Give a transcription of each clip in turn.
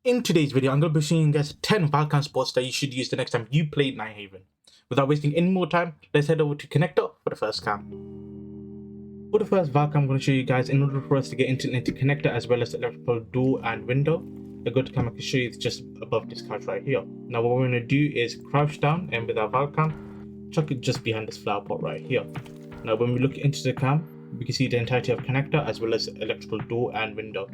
In today's video, I'm going to be showing you guys 10 Valk spots that you should use the next time you play Nighthaven. Without wasting any more time, let's head over to Connector for the first cam. For the first Valk, I'm going to show you guys, in order for us to get into Connector as well as the electrical door and window, the good cam I can show you is just above this couch right here. Now what we're going to do is crouch down, and with our Valk cam, chuck it just behind this flower pot right here. Now when we look into the cam, we can see the entirety of Connector as well as electrical door and window.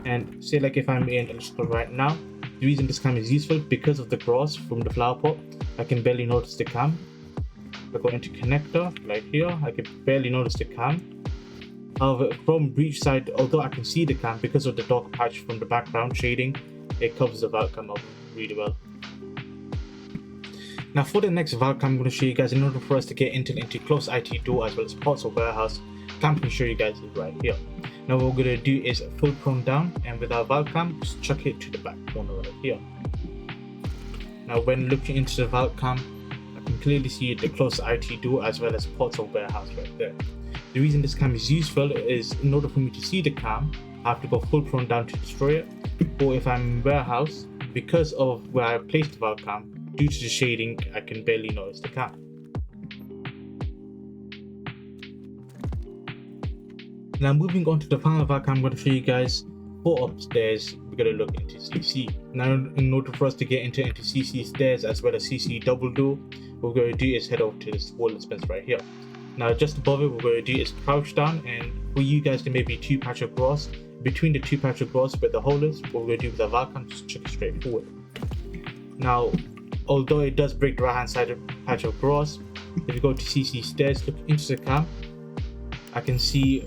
And say like if I'm in electrical right now, the reason this cam is useful because of the grass from the flower pot, I can barely notice the cam. If I go into Connector right here, I can barely notice the cam. However, from breach side, although I can see the cam, because of the dark patch from the background shading, it covers the Valk cam up really well. Now for the next Valk cam, I'm going to show you guys, in order for us to get into close IT door as well as parts of warehouse, cam can show you guys is right here. Now what we're going to do is full prone down, and with our Valk cam, just chuck it to the back corner right here. Now when looking into the Valk cam, I can clearly see the close IT door as well as parts of warehouse right there. The reason this cam is useful is, in order for me to see the cam, I have to go full prone down to destroy it. Or if I'm in warehouse, because of where I placed the Valk cam, due to the shading, I can barely notice the cam. Now moving on to the final Valk, I'm going to show you guys for upstairs. We're going to look into CC. Now in order for us to get into CC stairs as well as CC double door, what we're going to do is head over to this wall dispense right here. Now just above it, what we're going to do is crouch down, and for you guys there may be two patch of grass. Between the two patch of grass where the hole is, what we're going to do with the Valk cam, just check it straight forward. Now although it does break the right hand side of patch of grass, if you go to CC stairs, look into the cam, I can see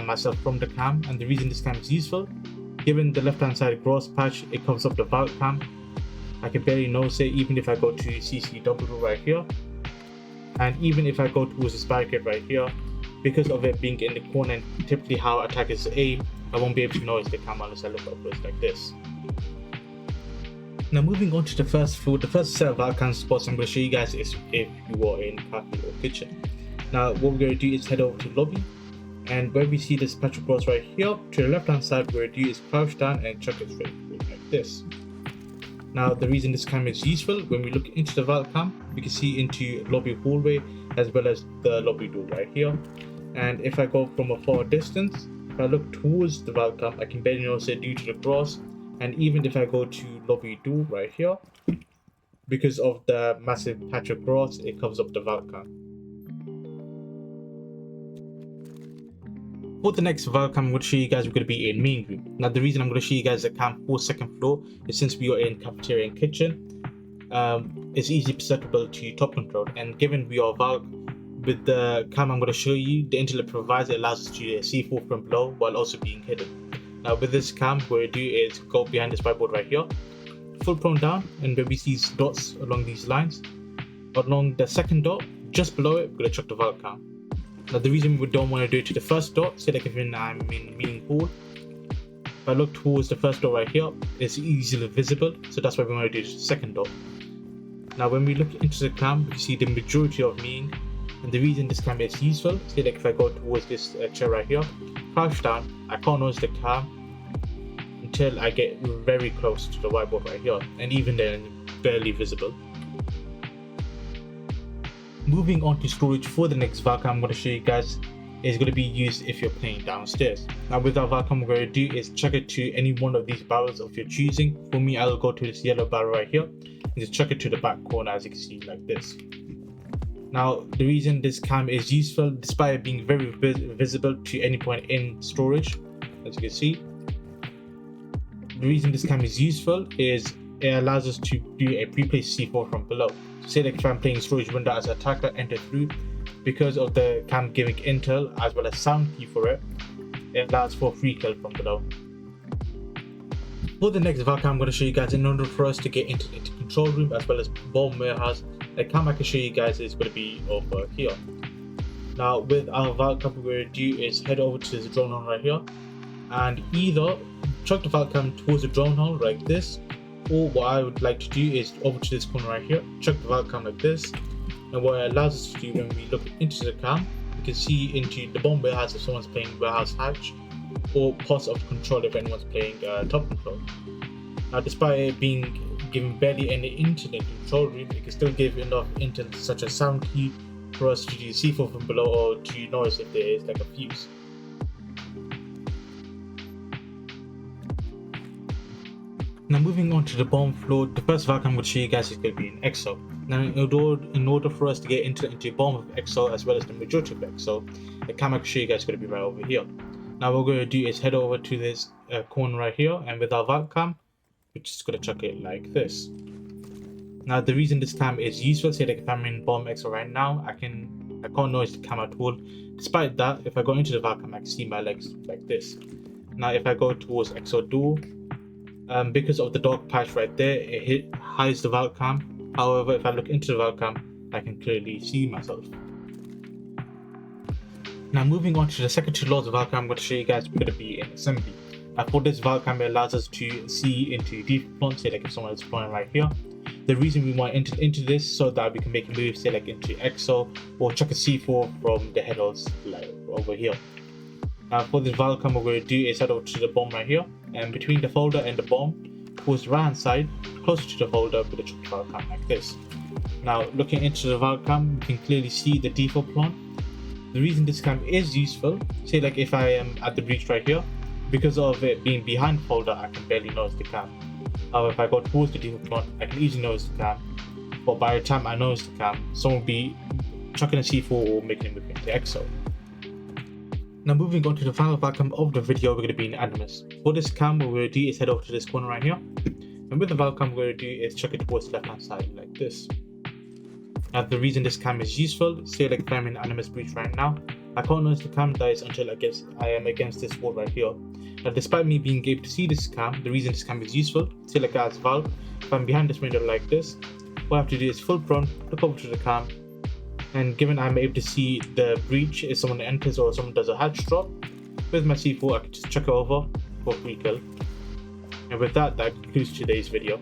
myself from the cam. And the reason this cam is useful, given the left hand side grass patch, it covers up the Valk cam. I can barely notice it even if I go to CC double right here, and even if I go towards this barricade right here, because of it being in the corner and typically how attackers aim, I won't be able to notice the cam unless I look upwards like this. Now moving on to the first floor, the first set of Valk cam spots I'm going to show you guys is if you are in cafe or kitchen. Now what we're going to do is head over to lobby, and where we see this patch of grass right here, to the left hand side, what we're going to do is crouch down and chuck it straight forward like this. Now the reason this cam is useful, when we look into the Valk cam, we can see into lobby hallway as well as the lobby door right here. And if I go from a far distance, if I look towards the Valk cam, I can barely notice it due to the grass. And even if I go to lobby door right here, because of the massive patch of grass, it covers up the Valk cam. For the next Valk cam, I'm going to show you guys, we're going to be in main room. Now the reason I'm going to show you guys the cam for second floor is, since we are in cafeteria and kitchen, it's easily perceptible to top control, and given we are Valk, with the cam I'm going to show you, the intel it provides, it allows us to see forth from below while also being hidden. Now with this cam, what we do is go behind this whiteboard right here, full prone down, and when we see dots along these lines, along the second dot, just below it, we're going to chuck the Valk cam. Now the reason we don't want to do it to the first dot, say like if I'm in meeting pool, if I look towards the first dot right here, it's easily visible, so that's why we want to do the second dot. Now when we look into the cam, we can see the majority of meaning, and the reason this cam is useful, say like if I go towards this chair right here, crouch down, I can't notice the cam until I get very close to the whiteboard right here, and even then barely visible. Moving on to storage, for the next Valk cam I'm going to show you guys is going to be used if you're playing downstairs. Now with our Valk cam, what we're going to do is chuck it to any one of these barrels of your choosing. For me, I'll go to this yellow barrel right here and just chuck it to the back corner, as you can see like this. Now the reason this cam is useful, despite it being very visible to any point in storage, as you can see, the reason this cam is useful is it allows us to do a pre-placed C4 from below. Say like if I'm playing storage window as an attacker, enter through, because of the cam giving intel as well as sound key for it, it allows for free kill from below. For the next Valk cam I'm going to show you guys, in order for us to get into control room as well as bomb warehouse, the cam I can show you guys is going to be over here. Now with our Valk cam, what we're going to do is head over to this drone hole right here, and either chuck the Valk cam towards the drone hole like this, or what I would like to do is over to this corner right here, chuck the Valk cam like this. And what it allows us to do, when we look into the cam, we can see into the bomb warehouse if someone's playing warehouse hatch, or parts of control if anyone's playing top control. Now, despite it being given barely any internet control room, it can still give enough internet such as sound key for us to do C4 from below or to noise if there is like a fuse. Now moving on to the bottom floor, the first Valk I'm going to show you guys is going to be an EXO. Now in order for us to get into the bottom of EXO as well as the majority of EXO, the cam I can show you guys is going to be right over here. Now what we're going to do is head over to this corner right here, and with our Valk cam, we're just going to chuck it like this. Now the reason this cam is useful, say like if I'm in bottom EXO right now, I can't notice the cam at all. Despite that, if I go into the Valk cam, I can see my legs like this. Now if I go towards EXO door, because of the dark patch right there, it hides the Valk cam. However, if I look into the Valk cam, I can clearly see myself. Now moving on to the second two laws of Valk cam, I'm going to show you guys we're going to be in assembly. Now for this Valk cam, it allows us to see into default plot, say like if someone is spawning right here. The reason we want into this so that we can make a move, say like into EXO or chuck a C4 from the headers like over here. Now for this Valk cam, what we're going to do is head over to the bomb right here, and between the folder and the bomb, towards the right hand side, closer to the folder, with the Valk cam like this. Now looking into the Valk cam, you can clearly see the default plant. The reason this cam is useful, say like if I am at the breach right here, because of it being behind the folder, I can barely notice the cam. However, if I go towards the default plant, I can easily notice the cam. But by the time I notice the cam, someone will be chucking a C4 or making a move into EXO. Now moving on to the final Valk cam of the video, we're going to be in Animus. For this cam, what we're going to do is head over to this corner right here, and with the Valk cam, what we're going to do is chuck it towards the left hand side like this. Now the reason this cam is useful, say like if I'm in Animus breach right now, I can't notice the cam dies until I am against this wall right here. Now despite me being able to see this cam, the reason this cam is useful, say like as Valk, if I'm behind this window like this, what I have to do is full prone, look over to the cam, and given I'm able to see the breach if someone enters or someone does a hatch drop, with my C4 I can just chuck it over for free kill. And with that concludes today's video.